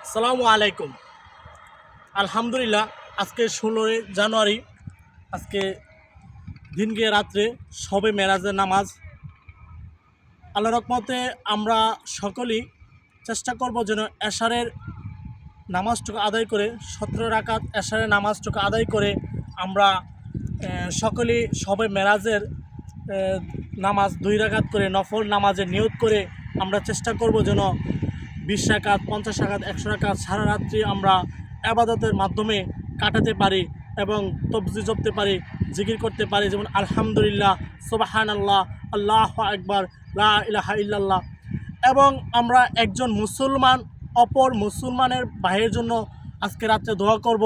আসসালামু আলাইকুম। আলহামদুলিল্লাহ, আজকে 16 জানুয়ারি, আজকে দিন গিয়ে রাত্রে শবে মেরাজের নামাজ। আল্লাহর রহমতে আমরা সকলেই চেষ্টা করব যেন এশারের নামাজটুকু আদায় করে 17 রাকাত এশারের নামাজটুকু আদায় করে আমরা সকলেই শবে মেরাজের নামাজ 2 রাকাত করে নফল নামাজের নিয়ত করে আমরা চেষ্টা করব যেন 20 রাকাত 50 রাকাত 100 রাকাত সারা রাত্রি আমরা ইবাদতের মাধ্যমে কাটাতে পারি এবং তসবিহ জপতে পারি, জিকির করতে পারি, যেমন আলহামদুলিল্লাহ, সুবহানাল্লাহ, আল্লাহু আকবার, লা ইলাহা ইল্লাল্লাহ। এবং আমরা একজন মুসলমান অপর মুসলমানের ভাইয়ের জন্য আজকে রাত্রে দোয়া করব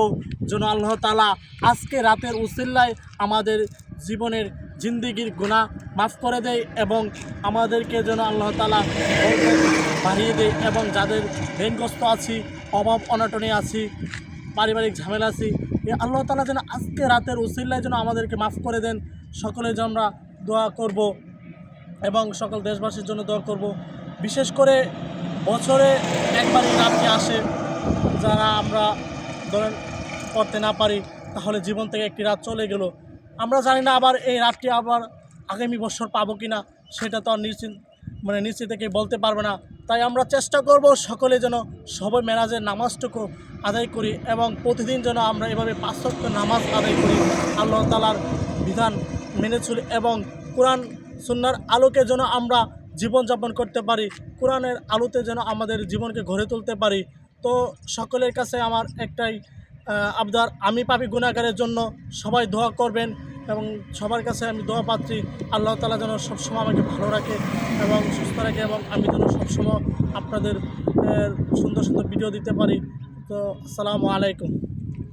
যেন আল্লাহ তাআলা আজকে রাতের উসিলায় আমাদের জীবনের জিন্দেগির গুনাহ মাফ করে দেয় এবং আমাদেরকে যেন আল্লাহ তাআলা বাড়িয়ে দেয় এবং যাদের ঋণগ্রস্ত আছি, অভাব অনটনে আছি, পারিবারিক ঝামেলা আছি, আল্লাহ তাআলা যেন আজকে রাতের উসিলায় যেন আমাদেরকে মাফ করে দেন। সকলে যেন আমরা দোয়া করব এবং সকল দেশবাসীর জন্য দোয়া করব। বিশেষ করে বছরে একবারই রাত্রি আসে, যারা আমরা ধরেন করতে না পারি তাহলে জীবন থেকে একটি রাত চলে গেল, আমরা জানি না আবার এই রাতটি আবার আগামী বছর পাবো কি না, সেটা তো আর নিশ্চিত থেকে বলতে পারবে না। তাই আমরা চেষ্টা করব সকলে যেন শবে মেরাজের নামাজটুকু আদায় করি এবং প্রতিদিন যেন আমরা এভাবে 5 ওয়াক্ত নামাজ আদায় করি, আল্লাহ তাআলার বিধান মেনে চলি এবং কোরআন সুন্নাহর আলোকে যেন আমরা জীবনযাপন করতে পারি, কোরআনের আলোতে যেন আমাদের জীবনকে গড়ে তুলতে পারি। তো সকলের কাছে আমার একটাই আবদার, আমি পাপী গুনাহগারের জন্য সবাই দোয়া করবেন এবং সবার কাছে আমি দোয়া পাচ্ছি আল্লাহ তাআলা যেন সবসময় আমাকে ভালো রাখে এবং সুস্থ রাখে এবং আমি যেন সবসময় আপনাদের সুন্দর সুন্দর ভিডিও দিতে পারি। তো আসসালামু আলাইকুম।